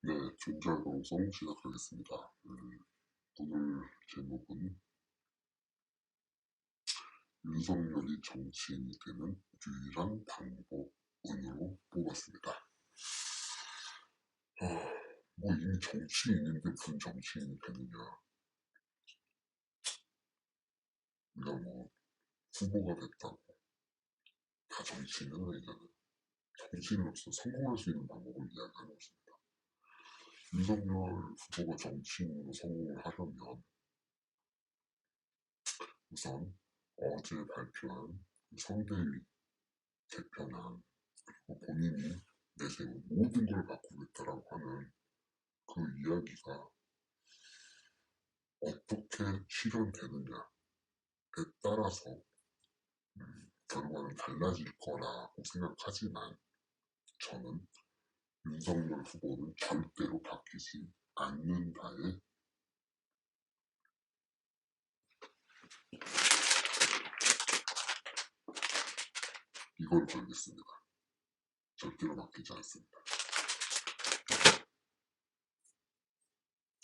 네, 존잘방송 시작하겠습니다. 오늘 제목은 윤석열이 정치인이 되는 유일한 방법은으로 뽑았습니다. 뭐 이미 정치인인데 무슨 정치인이 되느냐. 우리가 뭐 후보가 됐다고 다 정치인은 아니잖아요. 정치인으로서 성공할 수 있는 방법을 이야기하고 있습니다. 윤석열 후보가 정치인으로 성공을 하려면 우선 어제 발표한 선대위 개편안 본인이 내세운 모든 걸 바꾸겠다라고 하는 그 이야기가 어떻게 실현되느냐에 따라서 결과는 달라질 거라고 생각하지만 저는 윤석열 후보는 절대로 바뀌지 않는다에 이걸 걸겠습니다. 절대로 바뀌지 않습니다.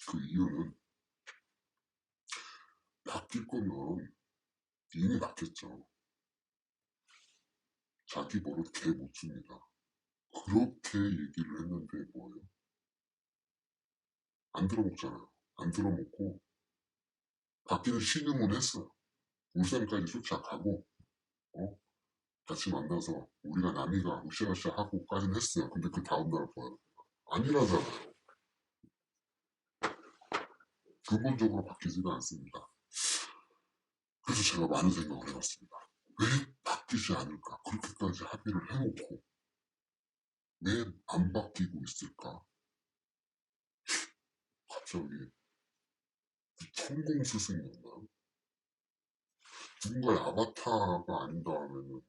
그 이유는 바뀔 거면 이미 바뀌었죠. 자기 버릇 개 못 줍니다. 그렇게 얘기를 했는데 뭐예요? 안 들어먹잖아요. 안 들어먹고 바뀌는 신용은 했어요. 울산까지 쫓아가고 같이 만나서 우리가 남이가 으쌰으쌰 하고까지는 했어요. 근데 그 다음날 봐요. 아니라잖아요. 근본적으로 바뀌지가 않습니다. 그래서 제가 많은 생각을 해봤습니다. 왜 바뀌지 않을까? 그렇게까지 합의를 해놓고 왜 안 바뀌고 있을까? 갑자기 성공 스승이었나? 누군가의 아바타가 아닌 다음에는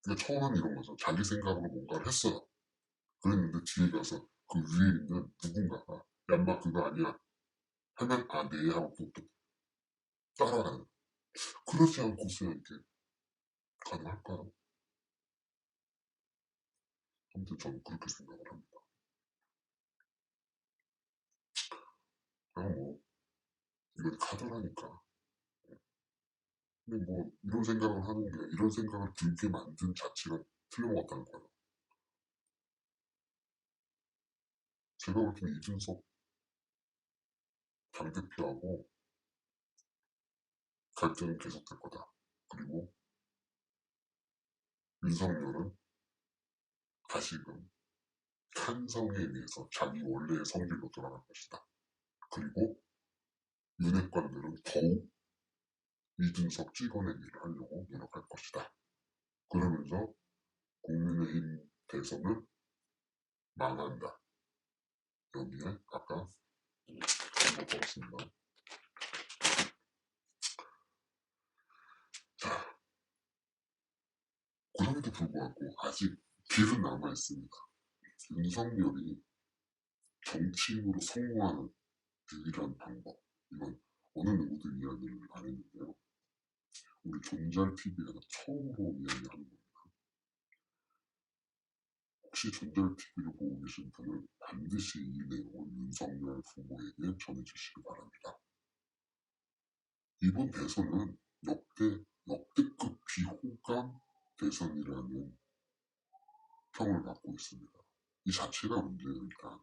그러니까 처음엔 이런 거죠. 자기 생각으로 뭔가를 했어요. 그랬는데 뒤에 가서 그 위에 있는 누군가가 야 인마 그거 아니야 하면 아 네 하고 또 따라가는 그러지 않고서 이게 가능할까요? 아무튼 저는 그렇게 생각을 합니다. 그냥 뭐 이건 카드라니까. 근데 뭐 이런 생각을 하는 게 이런 생각을 들게 만든 자체가 틀려먹었다는 거예요. 제가 볼 때는 이준석 당대표하고 갈등은 계속될 거다. 그리고 윤석열은 다시금 찬성에 의해서 자기 원래의 성질로 돌아갈 것이다. 그리고 윤핵관들은 더욱 이준석 찍어내기를 하려고 노력할 것이다. 그러면서 국민의힘 대선을 망한다. 여기에 아까 한번 써봤습니다. 자, 그럼에도 불구하고 아직 길은 남아있습니다. 윤석열이 정치인으로 성공하는 유일한 방법. 이건 어느 누구도 이야기를 안 했는데요. 우리 존잘TV에서 처음으로 이야기하는 겁니다. 혹시 존잘TV를 보고 계신 분은 반드시 이 내용을 윤석열 후보에게 전해주시기 바랍니다. 이번 대선은 역대급 비호감 대선이라는 평을 받고 있습니다. 이 자체가 문제예요. 일단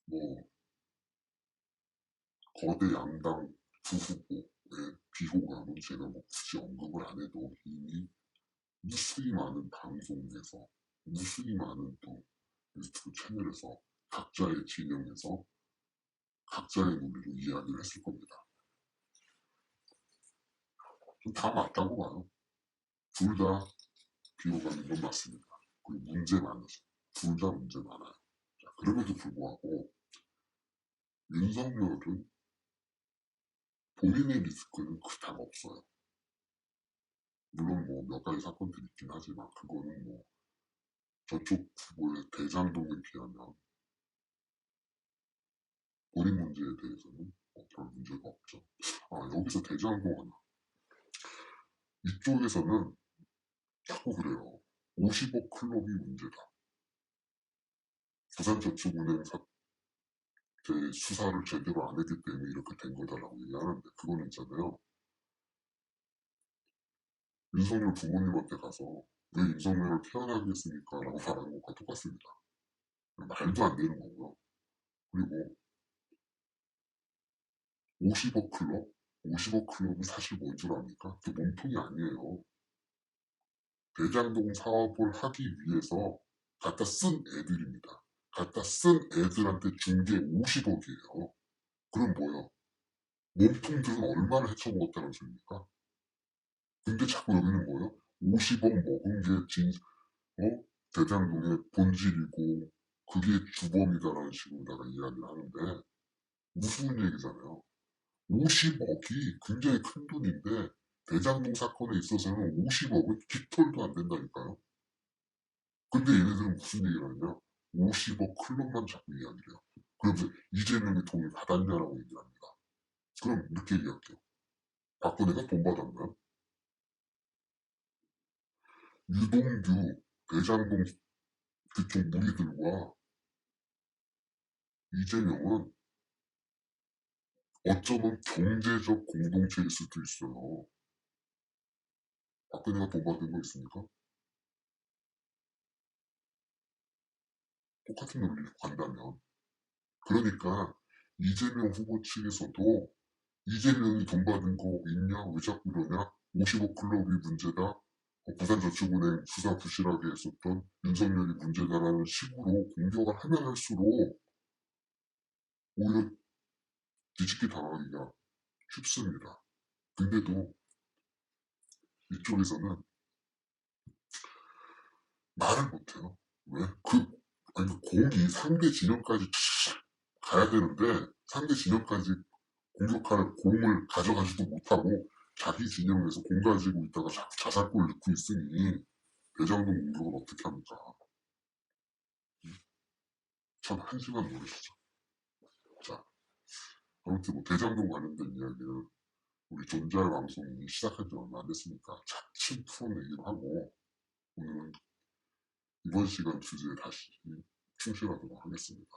뭐 거대 양당 두 후보의 비호감은 제가 뭐 굳이 언급을 안 해도 이미 무수히 많은 방송에서 무수히 많은 또 유튜브 채널에서 각자의 진영에서 각자의 논리로 이야기를 했을 겁니다. 다 맞다고 봐요. 둘 다 비호감인 건 맞습니다. 그리고 문제 많으죠. 둘 다 문제 많아요. 자, 그럼에도 불구하고 윤석열은 본인의 리스크는 그닥 없어요. 물론 뭐 몇 가지 사건들이 있긴 하지만 그거는 뭐 저쪽 후보의 대장동에 비하면 본인 문제에 대해서는 별 문제가 없죠. 아 여기서 대장동 하나. 이쪽에서는 자꾸 그래요. 50억 클럽이 문제다. 부산저축은행 사태 수사를 제대로 안 했기 때문에 이렇게 된 거다라고 얘기하는데 그거는 있잖아요. 윤석열 부모님한테 가서 왜 윤석열을 태어나겠습니까? 라고 말하는 것과 똑같습니다. 말도 안 되는 거고요. 그리고 50억 클럽? 50억 클럽이 사실 뭔 줄 압니까? 그 몸통이 아니에요. 대장동 사업을 하기 위해서 갖다 쓴 애들입니다. 갖다 쓴 애들한테 준 게 50억이에요. 그럼 뭐야? 몸통들은 얼마나 헤쳐먹었다는 소리입니까? 근데 자꾸 여기는 뭐예요? 50억 먹은 게 대장동의 본질이고 그게 주범이다라는 식으로다가 이야기를 하는데 무슨 얘기잖아요. 50억이 굉장히 큰 돈인데 대장동 사건에 있어서는 50억은 깃털도 안 된다니까요. 근데 얘네들은 무슨 얘기를 하냐? 50억 클럽만 자꾸 이야기를 해요. 그러면서 이재명이 돈을 받았냐라고 얘기를 합니다. 그럼 이렇게 얘기할게요. 박근혜가 돈 받았나요? 유동규, 대장동 그쪽 무리들과 이재명은 어쩌면 경제적 공동체일 수도 있어요. 박근혜가 돈 받은 거 있습니까? 똑같은 논리로 간다면. 그러니까 이재명 후보 측에서도 이재명이 돈 받은 거 있냐? 왜 자꾸 그러냐? 50억 클럽이 문제다. 부산저축은행 수사 부실하게 했었던 윤석열이 문제다라는 식으로 공격을 하면 할수록 오히려 뒤집기 당하기가 쉽습니다. 근데도 이쪽에서는 말을 못해요. 왜? 아니, 공이 상대 진영까지 가야 되는데 상대 진영까지 공격할 공을 가져가지도 못하고 자기 진영에서 공 가지고 있다가 자꾸 자살골 넣고 있으니 대장동 공격을 어떻게 합니까? 참 한심한 노릇이죠. 자, 아무튼 뭐 대장동 관련된 이야기는 우리 존잘 방송이 시작한 지 얼마 안 됐으니까 차츰 풀어내기로 하고 오늘은 이번 시간 주제에 다시 충실하도록 하겠습니다.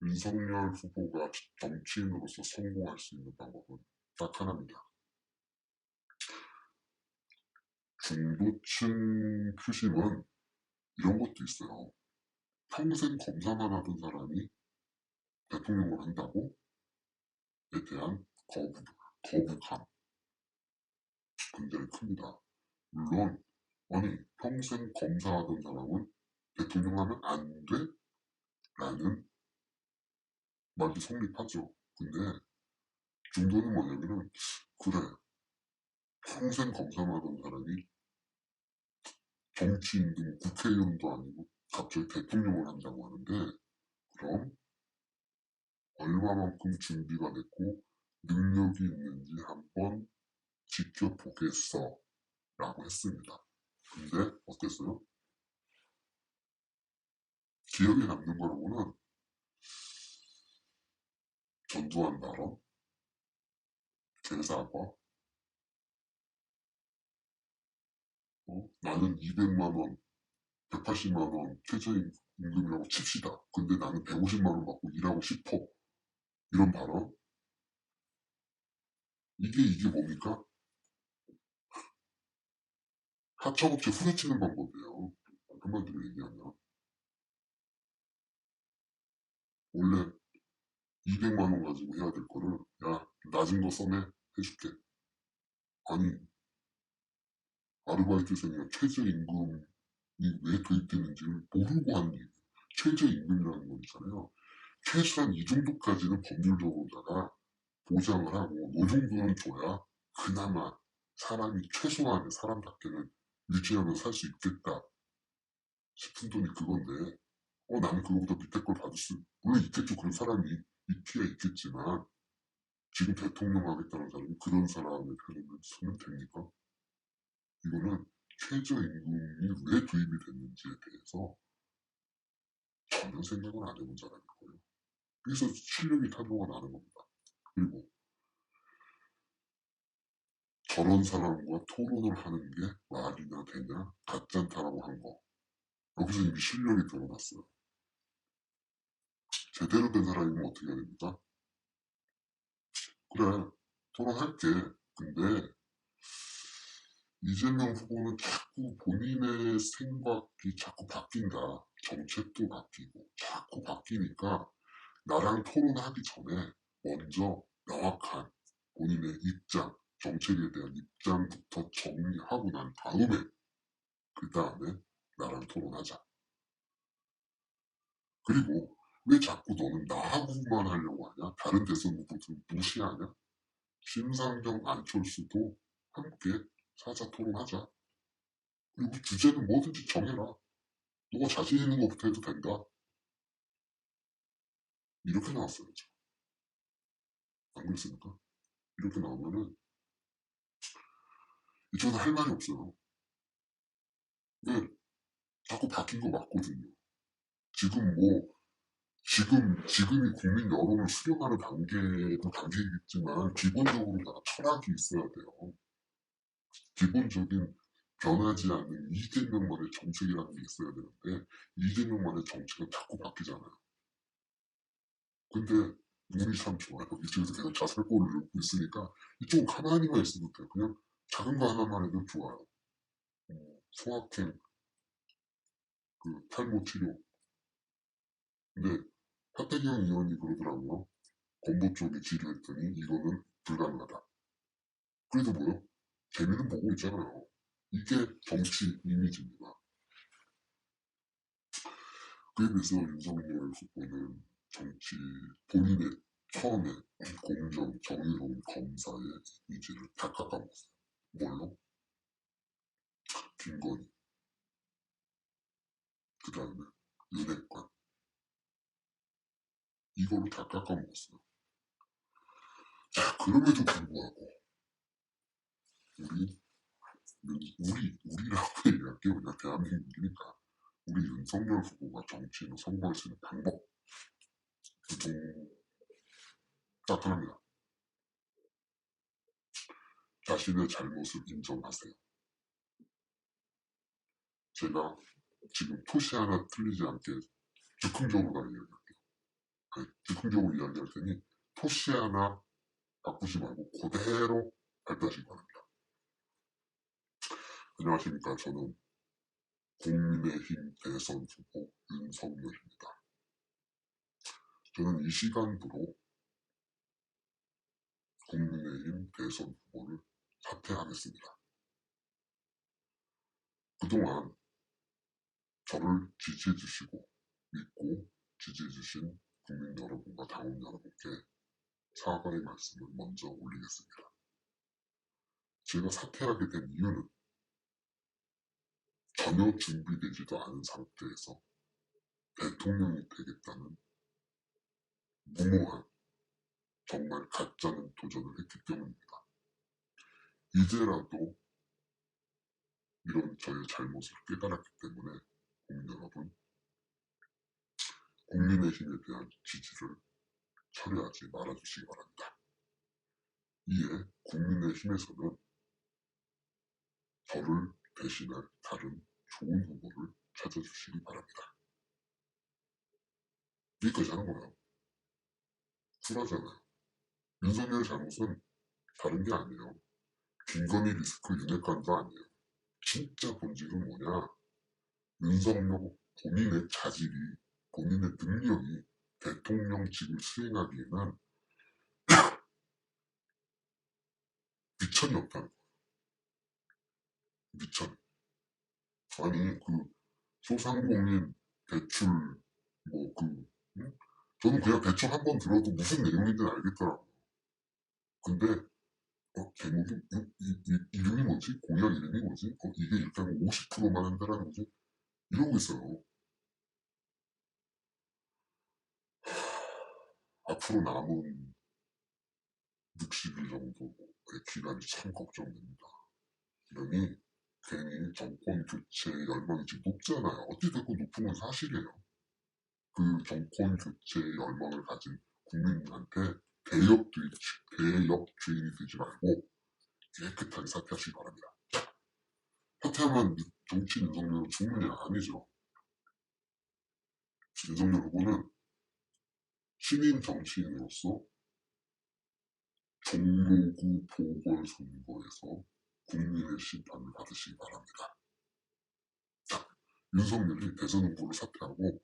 윤석열 후보가 정치인으로서 성공할 수 있는 방법은 딱 하나입니다. 중도층 표심은 이런 것도 있어요. 평생 검사만 하던 사람이 대통령을 한다고에 대한 거부감 굉장히 큽니다. 물론 아니 평생 검사하던 사람은 대통령 하면 안 돼? 라는 말도 성립하죠. 근데 중도는 뭐냐면은 그래 평생 검사만 하던 사람이 정치인도 국회의원도 아니고 갑자기 대통령을 한다고 하는데 그럼 얼마만큼 준비가 됐고 능력이 있는지 한번 지켜보겠어 라고 했습니다. 근데 어땠어요? 기억에 남는 거라고는 전두환 발언, 개사과, 나는 200만 원, 180만 원 최저임금이라고 칩시다. 근데 나는 150만 원 받고 일하고 싶어. 이런 발언? 이게 뭡니까? 하청업체 후려치는 방법이에요. 한마디로 얘기하면. 원래 200만 원 가지고 해야 될 거를 야 낮은 거 써내 해줄게. 아니 아르바이트생이나 최저임금이 왜 도입되는지를 모르고 하는 얘기예요. 최저임금이라는 건 있잖아요. 최소한 이 정도까지는 법률적으로다가 보장을 하고 이 정도는 줘야 그나마 사람이 최소한의 사람답게는 유지하며 살 수 있겠다 싶은 돈이 그건데 나는 그거보다 밑에 걸 받을 수 물론 있겠죠. 그런 사람이 있기야 있겠지만 지금 대통령 하겠다는 사람이 그런 사람의 편을 서면 됩니까? 이거는 최저임금이 왜 도입이 됐는지에 대해서 전혀 생각을 안 해본 사람일 거예요. 그래서 실력이 탄로가 나는 겁니다. 그리고 저런 사람과 토론을 하는 게 말이나 되냐? 가짠타라고 한 거. 여기서 이미 실력이 드러났어요. 제대로 된 사람이면 어떻게 해야 됩니까? 그래, 토론할게. 근데 이재명 후보는 자꾸 본인의 생각이 자꾸 바뀐다. 정책도 바뀌고 자꾸 바뀌니까 나랑 토론하기 전에 먼저 명확한 본인의 입장, 정책에 대한 입장부터 정리하고 난 다음에 그 다음에 나랑 토론하자. 그리고 왜 자꾸 너는 나하고만 하려고 하냐? 다른 대선 후보들 무시하냐? 심상정, 안철수도 함께 사자 토론하자. 그리고 주제는 뭐든지 정해라. 너가 자신 있는 것부터 해도 된다. 이렇게 나왔어야죠. 안 그랬습니까? 이렇게 나오면은 이쪽은 할 말이 없어요. 왜? 자꾸 바뀐 거 맞거든요. 지금 뭐 지금이 국민 여론을 수렴하는 단계도 단계이겠지만 기본적으로 다 철학이 있어야 돼요. 기본적인 변하지 않는 이재명만의 정책이라는 게 있어야 되는데 이재명만의 정책은 자꾸 바뀌잖아요. 근데 눈이 참 좋아요. 이쪽에서 계속 자살골을 읊고 있으니까 이쪽은 가만히만 있어도 돼요. 그냥 작은 거 하나만 해도 좋아요. 소확행, 탈모 치료. 근데 하태경 의원이 그러더라고요. 건보 쪽에 질의했더니 이거는 불가능하다. 그래도 뭐요? 재미는 보고 있잖아요. 이게 정치 이미지입니다. 그에 비해서 윤석열 후보는 정치 본인의 처음에 공정, 정의로운 검사의 이미지를 다 깎아먹었어요. 뭘로? 김건희, 그 다음에 윤핵관. 이걸로 다 깎아먹었어요. 자, 그럼에도 불구하고 우리, 우리라고 얘기할게요. 그냥 대한민국이니까. 우리 윤석열 후보가 정치인으로 성공할 수 있는 방법, 따뜻합니다. 자신의 잘못을 인정하세요. 제가 지금 토시 하나 틀리지 않게 즉흥적으로 이야기할게요. 아니, 즉흥적으로 이야기할 테니 토시 하나 바꾸지 말고 그대로 발표하시기 바랍니다. 안녕하십니까. 저는 국민의힘 대선 후보 윤석열입니다. 저는 이 시간부로 국민의힘 대선 후보를 사퇴하겠습니다. 그동안 저를 지지해주시고 믿고 지지해주신 국민 여러분과 당원 여러분께 사과의 말씀을 먼저 올리겠습니다. 제가 사퇴하게 된 이유는 전혀 준비되지도 않은 상태에서 대통령이 되겠다는 무모한 정말 가짜는 도전을 했기 때문입니다. 이제라도 이런 저의 잘못을 깨달았기 때문에 국민 여러분, 국민의힘에 대한 지지를 철회하지 말아주시기 바랍니다. 이에 국민의힘에서는 저를 대신할 다른 좋은 후보를 찾아주시기 바랍니다. 여기까지 하는 거예요. 쿨하잖아요. 윤석열의 잘못은 다른 게 아니에요. 김건희 리스크 윤핵관도 아니에요. 진짜 본질은 뭐냐? 윤석열 본인의 자질이, 본인의 능력이 대통령직을 수행하기에는 미천이 없다는 거예요. 미천. 아니, 소상공인 대출, 응? 저는 그냥 대충 한 번 들어도 무슨 내용인지는 알겠더라고요. 근데, 제목이, 이름이 뭐지? 공약 이름이 뭐지? 이게 이렇게 하면 50%만 한다라는 거지? 이러고 있어요. 앞으로 남은 60일 정도의 기간이 참 걱정됩니다. 이러니 괜히 정권 교체 열망이 지금 높잖아요. 어찌됐건 높은 건 사실이에요. 그 정권 교체 열망을 가진 국민들한테 대역주의이 되지 말고 깨끗하게 사퇴하시기 바랍니다. 사퇴하면 정치 윤석열은 죽느냐? 아니죠. 윤석열 후보는 신인 정치인으로서 종로구 보궐선거에서 국민의 심판을 받으시기 바랍니다. 자, 윤석열이 대선 후보를 사퇴하고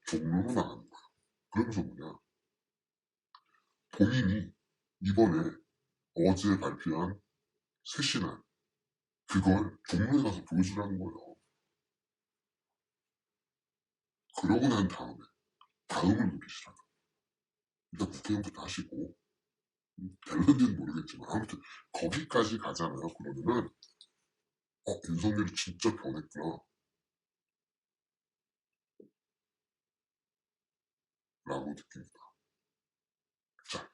종로로 나가는 거예요. 그러면서 뭐냐? 본인이 이번에 어제 발표한 쇄신안 그걸 종로에 가서 보여주라는 거예요. 그러고 난 다음을 노리시라고. 일단 국회의원부터 하시고 될는지는 모르겠지만 아무튼 거기까지 가잖아요. 그러면은 윤석열이 진짜 변했구나 라고 느낍니다. 자,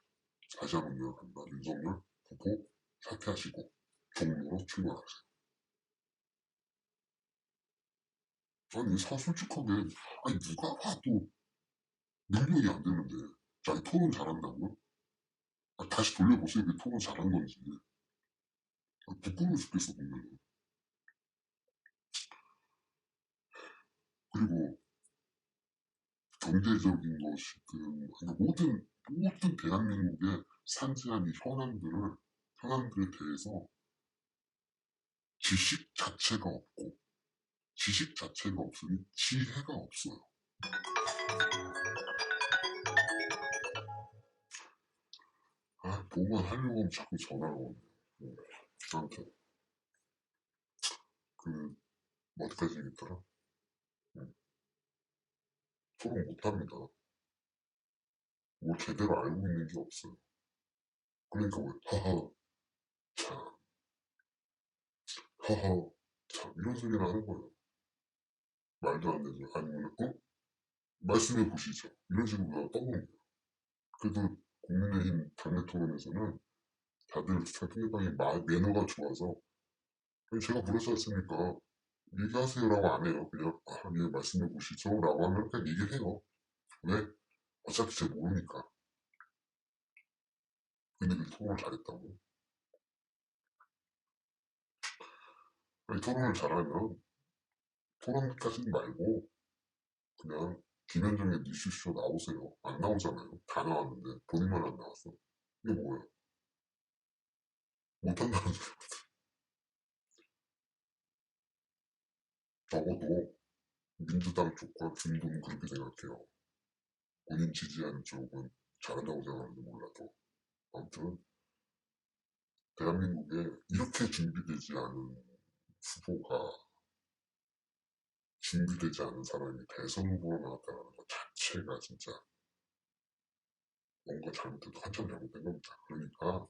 다시 한번 요약합니다. 윤석열 후보 사퇴하시고 종로로 출마하세요. 아니 솔직하게 아니 누가 봐도 능력이 안 되는데 자기 토론 잘한다고요? 다시 돌려보세요. 왜 토론 잘한 건지. 부끄러워 죽겠어 보면. 그리고 경제적인 것이든 모든 대한민국의 산재한 이 현안들에 대해서 지식 자체가 없고 지식 자체가 없으니 지혜가 없어요. 뭐만 하려고 하면 자꾸 전화가 오네. 아무튼 어디까지 얘기했더라? 토론 못합니다. 뭘 제대로 알고 있는 게 없어요. 그러니까 왜 참, 하하, 참 이런 소리를 하는 거예요. 말도 안 되죠. 아니면 말씀해 보시죠. 이런 식으로 떠보는 거예요. 그래도 국민의힘 당내 토론에서는 다들 상대방이 매너가 좋아서 제가 물었지 않습니까? 얘기하세요라고 안 해요. 그냥 예, 말씀해 보시죠라고 하면 그냥 얘기해요. 왜? 어차피 제가 모르니까. 근데 그 토론을 잘했다고? 아니, 토론을 잘하면 토론까지는 말고 그냥 김현정의 뉴스쇼 나오세요. 안 나오잖아요. 다 나왔는데 본인만 안 나왔어. 이게 뭐예요? 못한다는 소리. 적어도 민주당 쪽과 중도는 그렇게 생각해요. 본인 지지하는 쪽은 잘한다고 생각하는지 몰라도. 아무튼 대한민국에 이렇게 준비되지 않은 후보가 준비되지 않은 사람이 대선 후보로 나왔다는 것 자체가 진짜 뭔가 잘못돼도 한참 잘못된 겁니다. 그러니까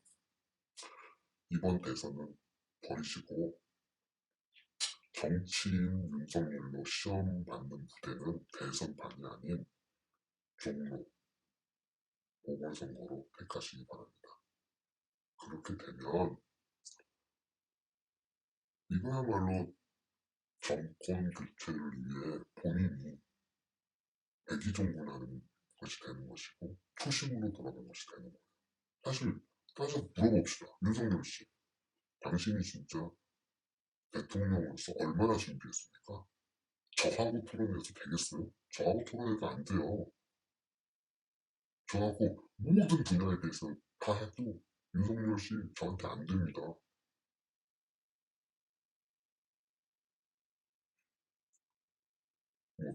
이번 대선은 버리시고 정치인 윤석열로 시험 받는 부대는 대선판이 아닌 종로 보궐선거로 택하시기 바랍니다. 그렇게 되면 이거야말로 정권 교체를 위해 본인이 백의종군하는 것이 되는 것이고 초심으로 돌아가는 것이 되는 거예요. 사실 따져 물어봅시다. 윤석열 씨, 당신이 진짜 대통령으로서 얼마나 준비했습니까? 저하고 토론해도 되겠어요? 저하고 토론해도 안 돼요. 저하고 모든 분야에 대해서 다 해도 윤석열 씨 저한테 안 됩니다.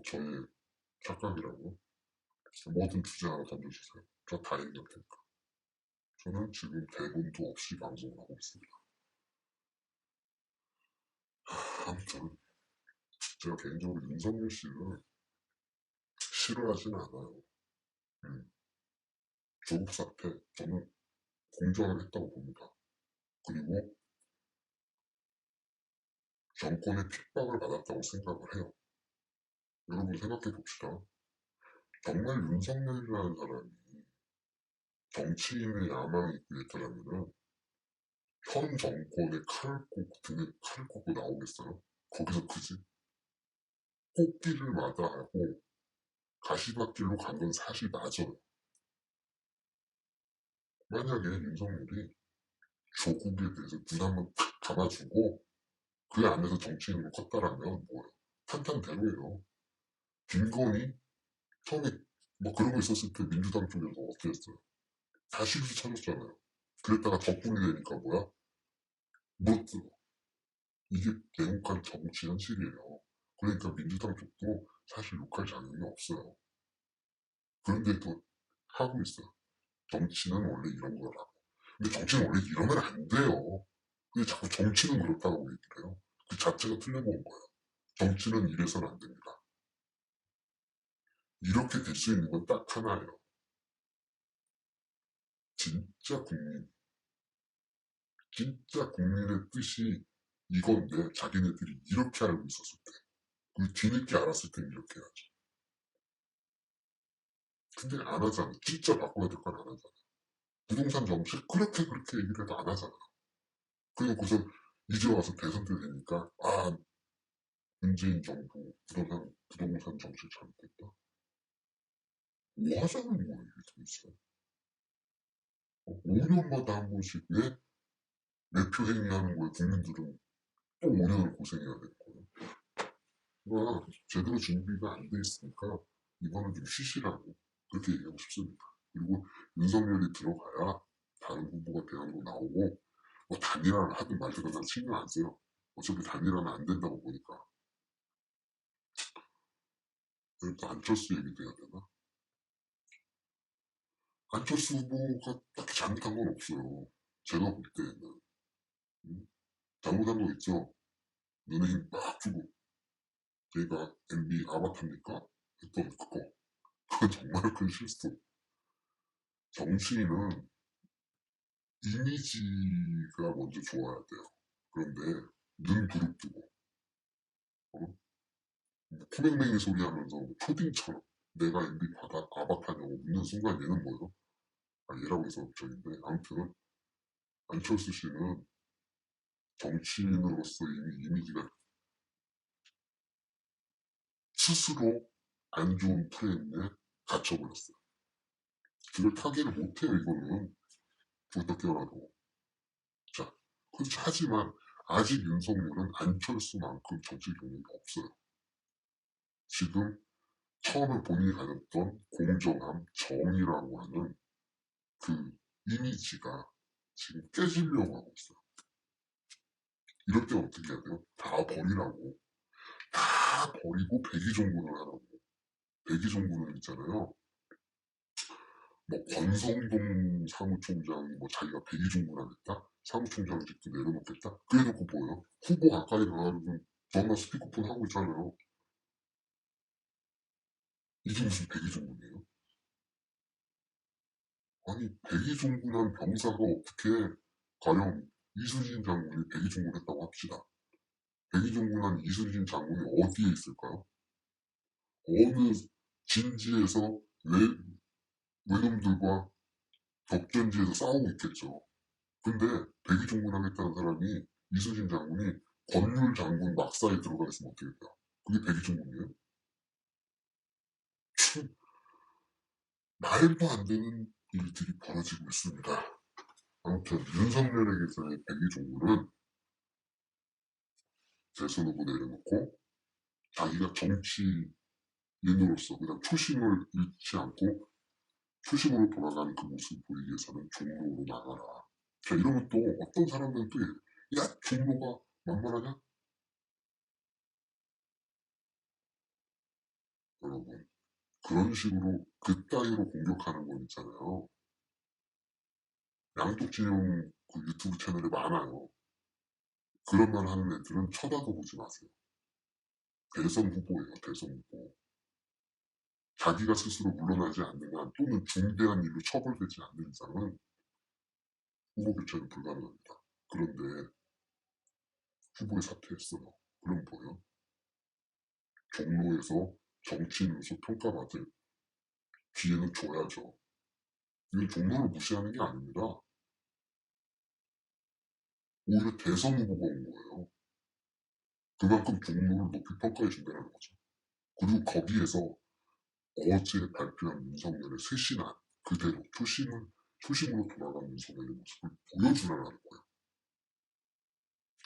저의 착각이라고 뭐든 주제 하나 던져주세요. 저 다 얘기할 테니까. 저는 지금 대본도 없이 방송을 하고 있습니다. 아무튼 제가 개인적으로 윤석열 씨를 싫어하진 않아요. 조국 사태 저는 공정하게 했다고 봅니다. 그리고 정권의 핍박을 받았다고 생각을 해요. 여러분 생각해 봅시다. 정말 윤석열이라는 사람이 정치인의 야망이 있고 있더라면 현 정권의 등에 칼을 꽂고 나오겠어요? 거기서 크지? 꽃길을 마다하고 가시밭길로 간 건 사실 맞아요. 만약에 윤석열이 조국에 대해서 눈 한번 탁 감아주고 그 안에서 정치인으로 컸다라면 뭐예요? 탄탄대로예요. 김건희 처음에 뭐 그런 거 있었을 때 민주당 쪽에서 어떻게 했어요? 다 실수 찾았잖아요. 그랬다가 적군이 되니까 뭐야? 물었어. 이게 냉혹한 정치 현실이에요. 그러니까 민주당 쪽도 사실 욕할 자격이 없어요. 그런데도 하고 있어요. 정치는 원래 이런 거라고. 근데 정치는 원래 이러면 안 돼요. 근데 자꾸 정치는 그렇다고 얘기를 해요. 그 자체가 틀려먹은 거예요. 정치는 이래서는 안 됩니다. 이렇게 될 수 있는 건 딱 하나예요. 진짜 국민, 진짜 국민의 뜻이 이건데 자기네들이 이렇게 알고 있었을 때, 그 뒤늦게 알았을 땐 이렇게 해야지. 근데 안 하잖아. 진짜 바꿔야 될 건 안 하잖아. 부동산 정책 그렇게 얘기를 해도 안 하잖아. 그리고선 이제 와서 대선 때 되니까 문재인 정부 부동산 정책 잘못됐다. 뭐 하자는 거예요 이게 도대체. 5년마다 한 번씩 왜 매표 행위하는 거에 국민들은 또 5년을 고생해야 되는 거예요. 그러나 제대로 준비가 안 돼 있으니까 이거는 좀 쉬시라고 그렇게 얘기하고 싶습니다. 그리고 윤석열이 들어가야 다른 후보가 대안으로 나오고 뭐 단일화를 하든 말든 난 신경 안 써요. 어차피 단일화는 안 된다고 보니까. 그래도 안철수 얘기도 해야 되나? 안철수 후보가 딱히 잘못한 건 없어요. 제가 볼 때는. 음? 잘못한 거 있죠. 눈에 힘 막 주고 걔가 MB 아바타입니까? 했던 그거. 그건 정말 큰 실수. 정치인은 이미지가 먼저 좋아야 돼요. 그런데 눈 부릅뜨고 어? 코맹맹이 소리 하면서 초딩처럼 내가 MB 받아 아바타냐고 묻는 순간 얘는 뭐예요? 얘라고 해서 저인데 아무튼 안철수 씨는 정치인으로서 이미 이미지가 스스로 안 좋은 프레임에 갇혀버렸어요. 그걸 타개를 못해요 이거는. 어떻게 하라고. 자, 그렇죠. 하지만 아직 윤석열은 안철수만큼 정치 경력이 없어요. 지금 처음에 본인이 가졌던 공정함, 정의라고 하는 그 이미지가 지금 깨지려고 하고 있어요. 이럴 때 어떻게 해야 돼요? 다 버리라고. 다 버리고 백의종군을 하라고. 백의종군은 있잖아요. 뭐 권성동 사무총장이 뭐 자기가 백의종군하겠다? 사무총장직도 내려놓겠다? 그래놓고 뭐예요? 후보 가까이 가가지고 전화 스피커폰 하고 있잖아요. 이게 무슨 백의종군이에요? 아니 백의종군한 병사가 어떻게 가령 이순신 장군이 백의종군했다고 합시다. 백의종군한 이순신 장군이 어디에 있을까요? 어느 진지에서 외놈들과 격전지에서 싸우고 있겠죠. 근데 백의종군하겠다는 사람이 이순신 장군이 권율 장군 막사에 들어가 있으면 어떻게 돼요? 그게 백의종군이에요? 참 말도 안 되는 일들이 벌어지고 있습니다. 아무튼 윤석열에게서의 백의종군은 대선 후보 내려놓고 자기가 정치인으로서 그냥 초심을 잃지 않고 초심으로 돌아가는 그 모습을 보이기 위해서는 종로로 나가라. 자, 이러면 또 어떤 사람들은 또 야, 종로가 만만하냐? 여러분, 그런 식으로 그따위로 공격하는 건 있잖아요. 양쪽 진영 그 유튜브 채널에 많아요. 그런 말 하는 애들은 쳐다도 보지 마세요. 대선 후보예요, 대선 후보. 자기가 스스로 물러나지 않는 한 또는 중대한 일로 처벌되지 않는 이상은 후보 교체는 불가능합니다. 그런데 후보에 사퇴했어요. 그럼 뭐예요? 종로에서 정치인으로서 평가받을 기회는 줘야죠. 이건 종로를 무시하는 게 아닙니다. 오히려 대선 후보가 온 거예요. 그만큼 종로를 높이 평가해 준다는 거죠. 그리고 거기에서 어제 발표한 윤석열의 쇄신안 그대로 초심으로 돌아간 윤석열의 모습을 보여주라는 거예요.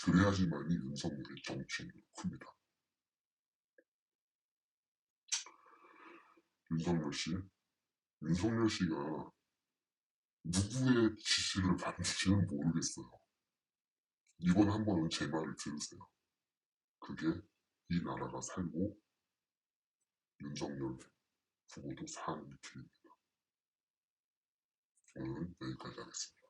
그래야지만이 윤석열의 정치인으로 큽니다. 윤석열 씨. 윤석열 씨가 누구의 지시를 받는지는 모르겠어요. 이번 한 번은 제 말을 들으세요. 그게 이 나라가 살고 윤석열 후보도 사는 길입니다. 오늘은 여기까지 하겠습니다.